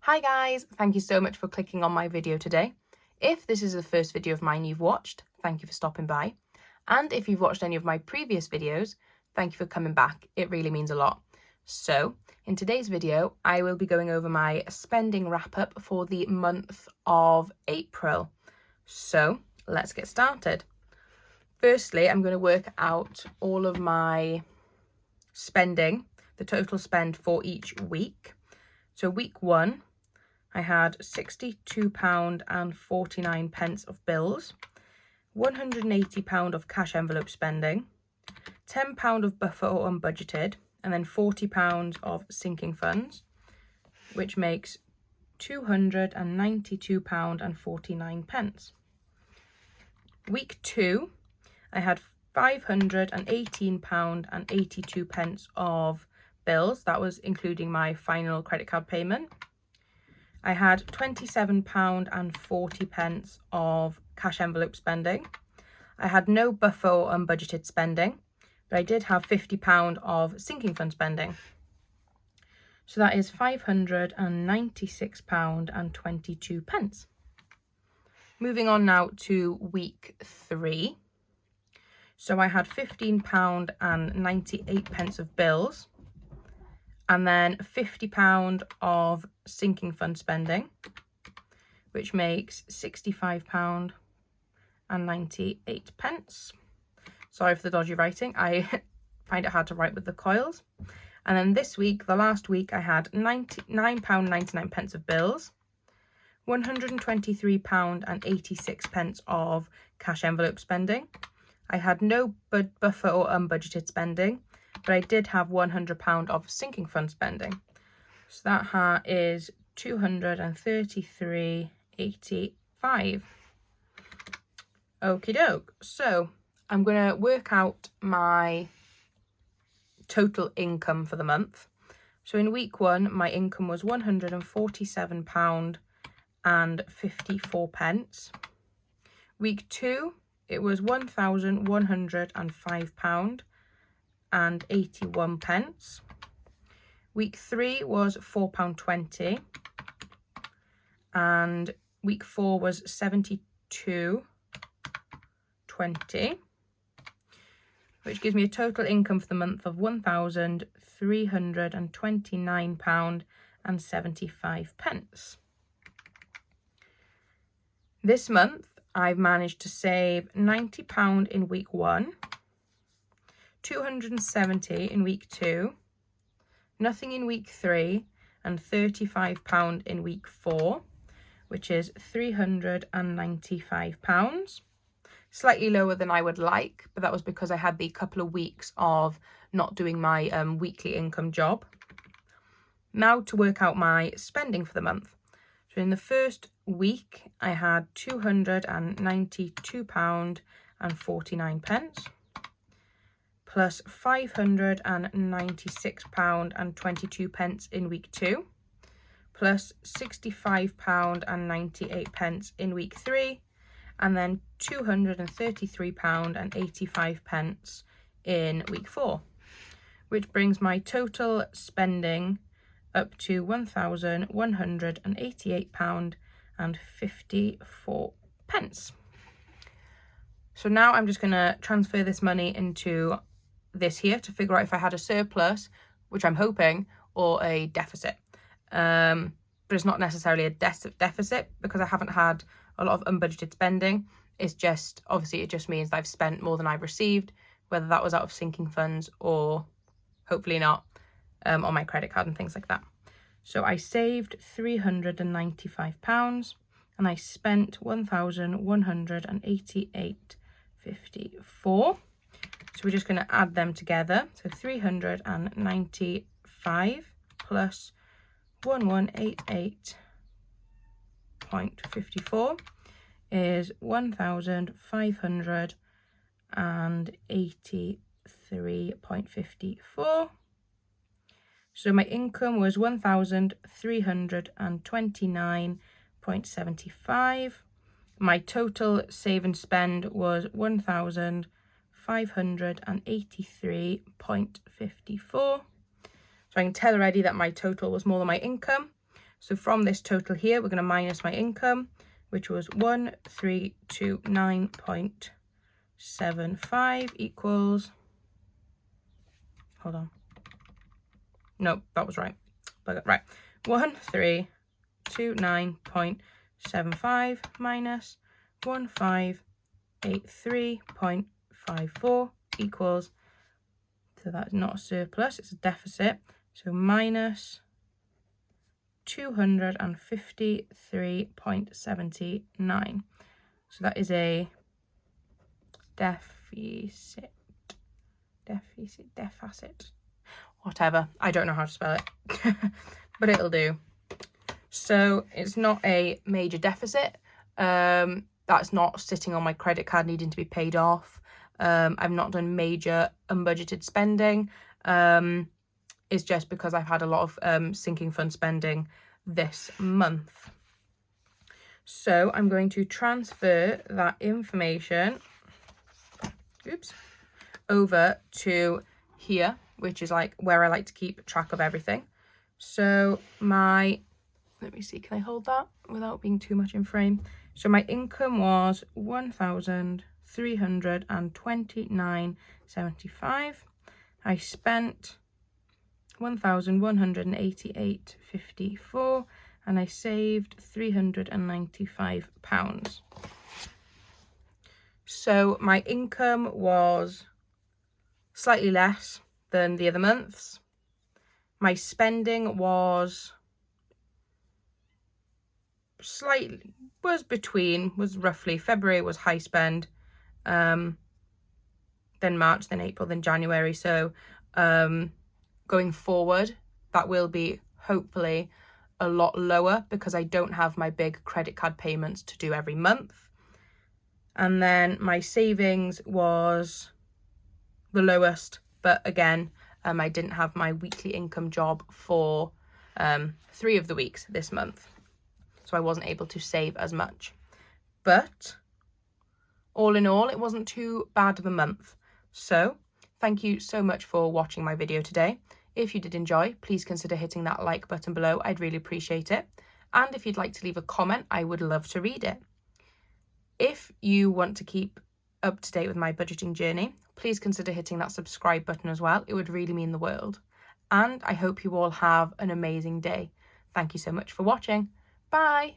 Hi guys, thank you so much for clicking on my video today. If this is the first video of mine you've watched, thank you for stopping by. And if you've watched any of my previous videos, thank you for coming back. It really means a lot. So, in today's video, I will be going over my spending wrap up for the month of April. So, let's get started. Firstly, I'm going to work out all of my spending, the total spend for each week. So week 1, I had £62.49 of bills, £180 of cash envelope spending, £10 of buffer or unbudgeted, and then £40 of sinking funds, which makes £292.49. Week 2, I had £518.82 of bills. That was including my final credit card payment. I had £27.40 of cash envelope spending. I had no buffer or unbudgeted spending, but I did have £50 of sinking fund spending. So that is £596.22. Moving on now to week 3. So I had £15.98 of bills, and then £50 of sinking fund spending, which makes £65.98. Sorry for the dodgy writing. I find it hard to write with the coils. And then this week, the last week, I had £99.99 of bills, £123.86 of cash envelope spending. I had no buffer or unbudgeted spending, but I did have £100 of sinking fund spending. So that is £233.85. Okie doke. So I'm going to work out my total income for the month. So in week 1, my income was £147.54. Week 2, it was £1,105.81. Week 3 was £4.20, and week 4 was £72.20, which gives me a total income for the month of £1,329.75. This month, I've managed to save £90 in week 1, £270 in week 2, nothing in week 3, and £35 in week 4, which is £395. Slightly lower than I would like, but that was because I had the couple of weeks of not doing my weekly income job. Now to work out my spending for the month. So in the first week, I had £292.49, plus £596.22 in week 2, plus £65.98 in week 3, and then £233.85 in week 4, which brings my total spending up to £1,188.54. So now I'm just going to transfer this money into this here to figure out if I had a surplus, which I'm hoping, or a deficit. But it's not necessarily a deficit because I haven't had a lot of unbudgeted spending. It's just, obviously, it just means that I've spent more than I've received, whether that was out of sinking funds or hopefully not, on my credit card and things like that. So I saved £395 and I spent £1,188.54. So we're just going to add them together. So 395 plus 1188.54 is 1,583.54. So my income was 1,329.75. My total save and spend was 1,583.54. So I can tell already that my total was more than my income. So from this total here, we're going to minus my income, which was 1329.75 equals, hold on. No, that was right. Right. 1329.75 minus 1583.54 equals, so that's not a surplus, it's a deficit. So minus 253.79. So that is a deficit, whatever. I don't know how to spell it, but it'll do. So it's not a major deficit. That's not sitting on my credit card needing to be paid off. I've not done major unbudgeted spending. It's just because I've had a lot of sinking fund spending this month. So I'm going to transfer that information, over to here, which is like where I like to keep track of everything. So let me see, can I hold that without being too much in frame? So my income was 1,329.75. I spent 1,188.54, and I saved £395. So my income was slightly less than the other months. My spending was roughly, February was high spend, then March, then April, then January. So going forward, that will be hopefully a lot lower because I don't have my big credit card payments to do every month. And then my savings was the lowest, but again, I didn't have my weekly income job for 3 of the weeks this month, so I wasn't able to save as much. But all in all, it wasn't too bad of a month. So thank you so much for watching my video today. If you did enjoy, please consider hitting that like button below. I'd really appreciate it. And if you'd like to leave a comment, I would love to read it. If you want to keep up to date with my budgeting journey, please consider hitting that subscribe button as well. It would really mean the world. And I hope you all have an amazing day. Thank you so much for watching. Bye.